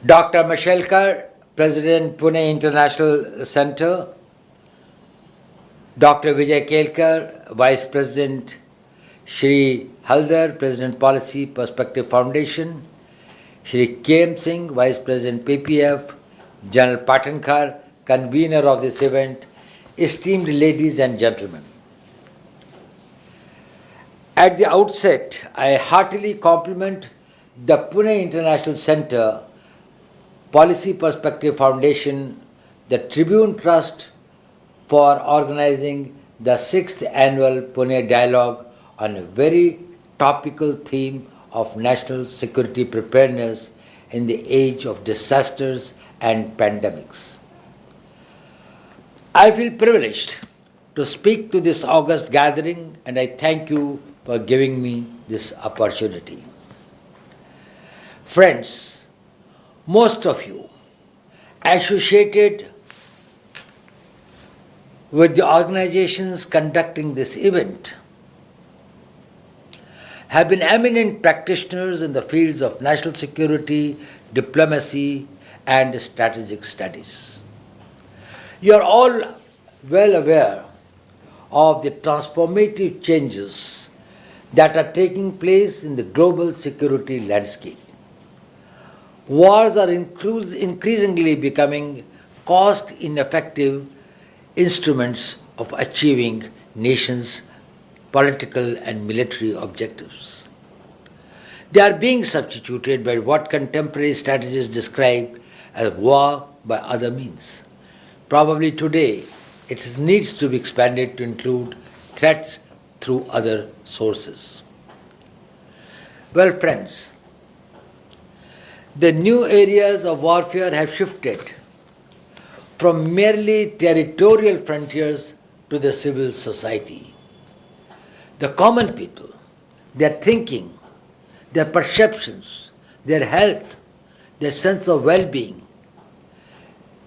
Dr. Mashelkar, President, Pune International Centre, Dr. Vijay Kelkar, Vice President, Shri Haldar, President Policy Perspective Foundation, Shri KM Singh, Vice President PPF, General Patankar, convener of this event, esteemed ladies and gentlemen. At the outset, I heartily compliment the Pune International Centre, Policy Perspective Foundation, the Tribune Trust for organizing the 6th annual Pune Dialogue on a very topical theme of national security preparedness in the age of disasters and pandemics. I feel privileged to speak to this august gathering, and I thank you for giving me this opportunity. Friends, most of you associated with the organizations conducting this event have been eminent practitioners in the fields of national security, diplomacy, and strategic studies. You are all well aware of the transformative changes that are taking place in the global security landscape. Wars are increasingly becoming cost-ineffective instruments of achieving nations' political and military objectives. They are being substituted by what contemporary strategists describe as war by other means. Probably today, it needs to be expanded to include threats through other sources. Well, friends, the new areas of warfare have shifted from merely territorial frontiers to the civil society. The common people, their thinking, their perceptions, their health, their sense of well-being,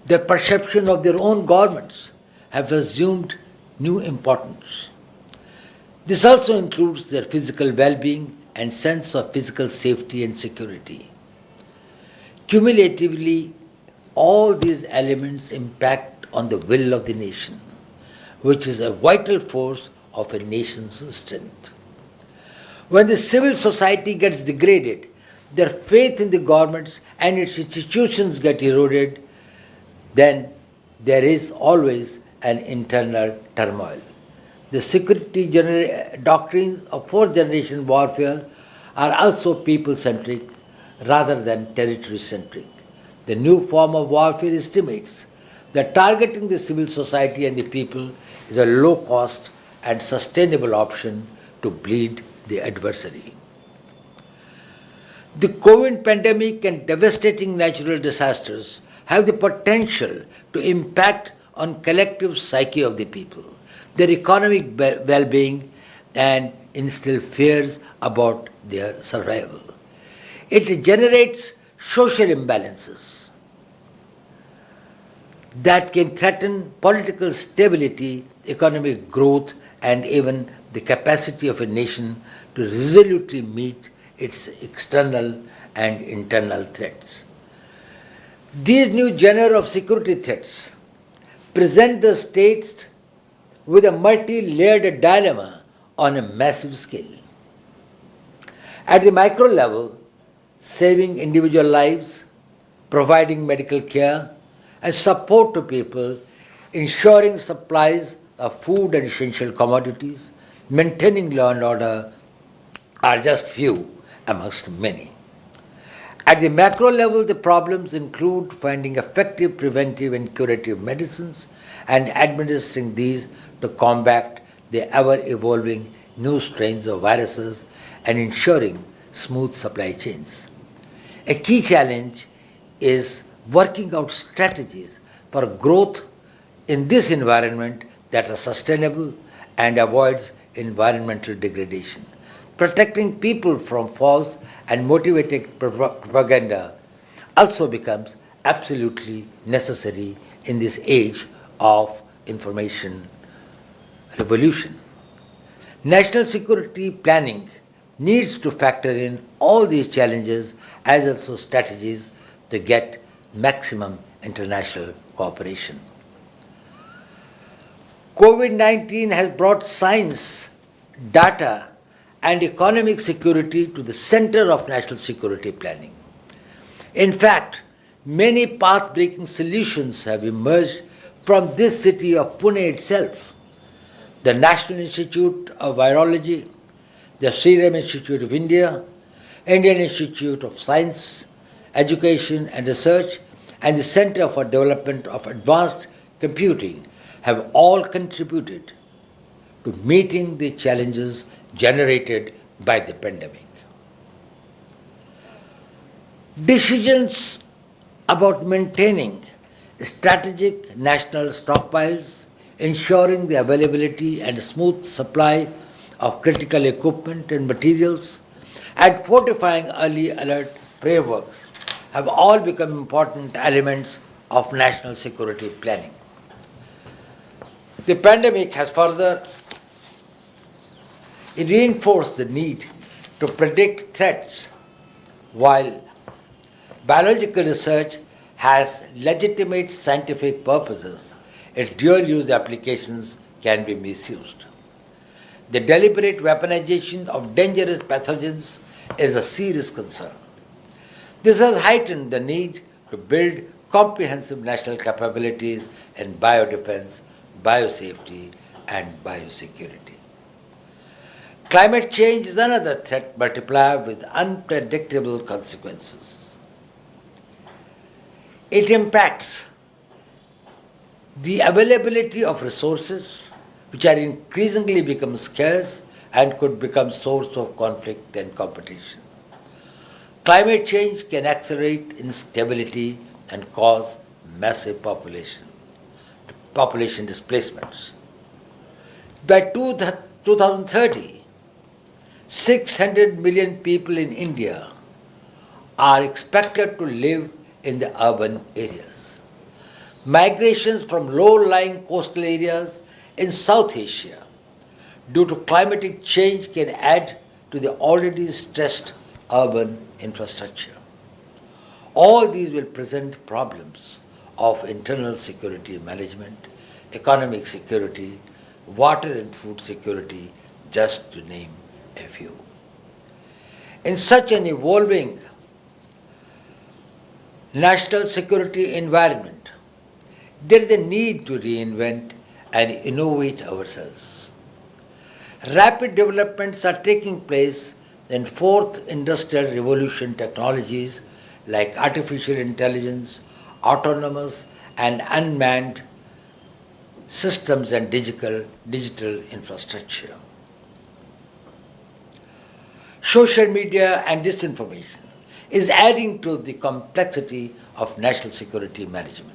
their perception of their own governments have assumed new importance. This also includes their physical well-being and sense of physical safety and security. Cumulatively, all these elements impact on the will of the nation, which is a vital force of a nation's strength. When the civil society gets degraded, their faith in the governments and its institutions get eroded, then there is always an internal turmoil. The security doctrines of fourth generation warfare are also people-centric rather than territory-centric. The new form of warfare estimates that targeting the civil society and the people is a low-cost and sustainable option to bleed the adversary. The COVID pandemic and devastating natural disasters have the potential to impact on collective psyche of the people, their economic well-being, and instill fears about their survival. It generates social imbalances that can threaten political stability, economic growth, and even the capacity of a nation to resolutely meet its external and internal threats. These new genre of security threats present the states with a multi-layered dilemma on a massive scale. At the micro level, saving individual lives, providing medical care and support to people, ensuring supplies of food and essential commodities, maintaining law and order are just few amongst many. At the macro level, the problems include finding effective preventive and curative medicines and administering these to combat the ever-evolving new strains of viruses and ensuring smooth supply chains. A key challenge is working out strategies for growth in this environment that are sustainable and avoids environmental degradation. Protecting people from false and motivated propaganda also becomes absolutely necessary in this age of information revolution. National security planning needs to factor in all these challenges as also strategies to get maximum international cooperation. COVID-19 has brought science, data, and economic security to the center of national security planning. In fact, many path-breaking solutions have emerged from this city of Pune itself. The National Institute of Virology, the Serum Institute of India, Indian Institute of Science, Education and Research, and the Center for Development of Advanced Computing have all contributed to meeting the challenges generated by the pandemic. Decisions about maintaining strategic national stockpiles, ensuring the availability and smooth supply of critical equipment and materials, and fortifying early alert frameworks have all become important elements of national security planning. The pandemic has further reinforced the need to predict threats. While biological research has legitimate scientific purposes, its dual-use applications can be misused. The deliberate weaponization of dangerous pathogens is a serious concern. This has heightened the need to build comprehensive national capabilities in biodefense, biosafety, and biosecurity. Climate change is another threat multiplier with unpredictable consequences. It impacts the availability of resources, which are increasingly become scarce and could become source of conflict and competition. Climate change can accelerate instability and cause massive population displacements. By 2030, 600 million people in India are expected to live in the urban areas. Migrations from low-lying coastal areas in South Asia due to climatic change can add to the already stressed urban infrastructure. All these will present problems of internal security management, economic security, water and food security, just to name a few. In such an evolving national security environment, there is a need to reinvent and innovate ourselves. Rapid developments are taking place in fourth industrial revolution technologies like artificial intelligence, autonomous and unmanned systems and digital infrastructure. Social media and disinformation is adding to the complexity of national security management.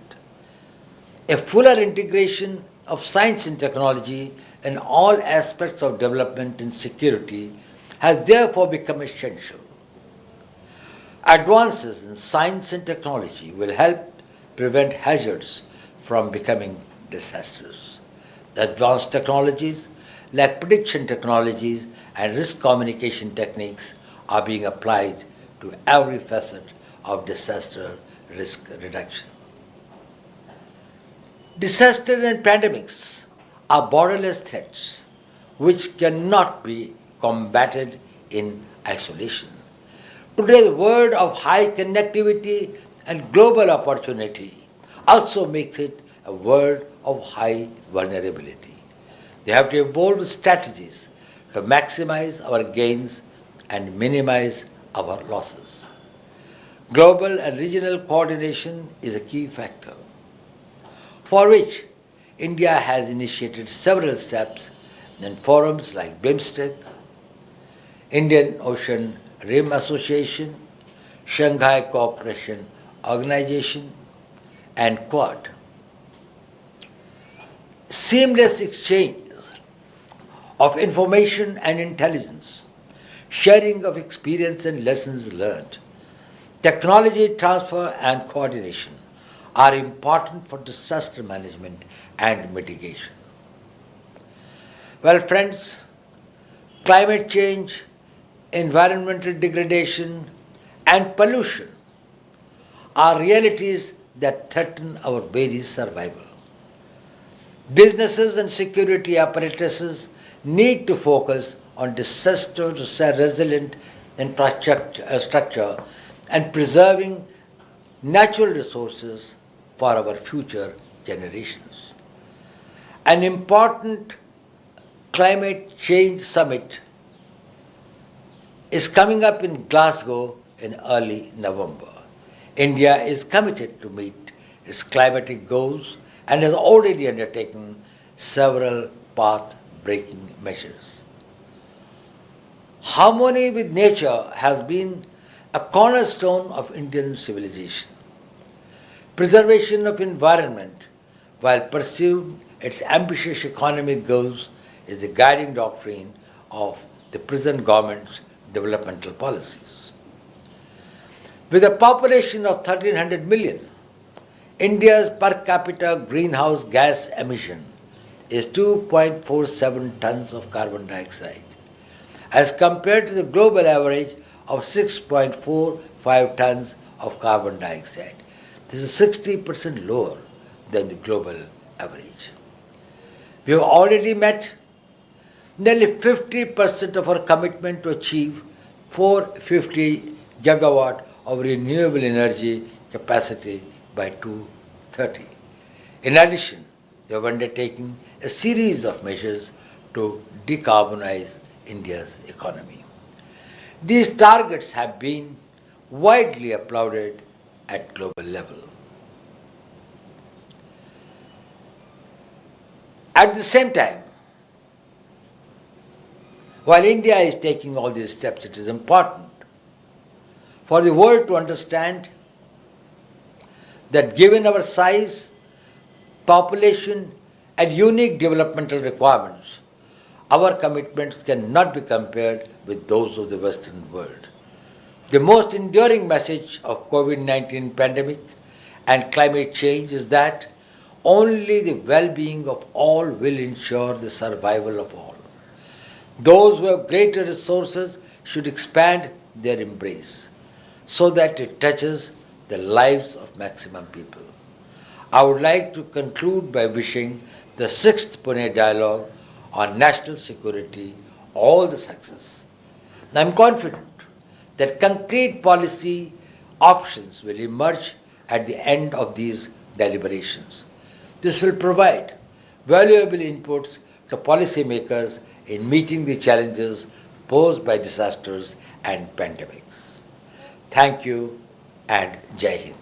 A fuller integration of science and technology in all aspects of development and security has therefore become essential. Advances in science and technology will help prevent hazards from becoming disasters. Advanced technologies like prediction technologies and risk communication techniques are being applied to every facet of disaster risk reduction. Disaster and pandemics are borderless threats which cannot be combated in isolation. Today's world of high connectivity and global opportunity also makes it a world of high vulnerability. They have to evolve strategies to maximize our gains and minimize our losses. Global and regional coordination is a key factor, for which India has initiated several steps in forums like BIMSTEC, Indian Ocean Rim Association, Shanghai Cooperation Organization, and Quad. Seamless exchange of information and intelligence, sharing of experience and lessons learned, technology transfer and coordination are important for disaster management and mitigation. Well, friends, climate change, environmental degradation, and pollution are realities that threaten our very survival. Businesses and security apparatuses need to focus on disaster resilient infrastructure and preserving natural resources for our future generations. An important climate change summit is coming up in Glasgow in early November. India is committed to meet its climatic goals and has already undertaken several path-breaking measures. Harmony with nature has been a cornerstone of Indian civilization. Preservation of environment while pursuing its ambitious economic goals is the guiding doctrine of the present government's developmental policies. With a population of 1300 million, India's per capita greenhouse gas emission is 2.47 tons of carbon dioxide, as compared to the global average of 6.45 tons of carbon dioxide. This is 60% lower than the global average. We have already met nearly 50% of our commitment to achieve 450 gigawatt of renewable energy capacity by 2030. In addition, we have undertaken a series of measures to decarbonize India's economy. These targets have been widely applauded at global level. At the same time, while India is taking all these steps, it is important for the world to understand that given our size, population, and unique developmental requirements, our commitments cannot be compared with those of the Western world. The most enduring message of COVID-19 pandemic and climate change is that only the well-being of all will ensure the survival of all. Those who have greater resources should expand their embrace so that it touches the lives of maximum people. I would like to conclude by wishing the 6th Pune Dialogue on National Security all the success. I am confident that concrete policy options will emerge at the end of these deliberations. This will provide valuable inputs to policymakers in meeting the challenges posed by disasters and pandemics. Thank you and Jai Hind.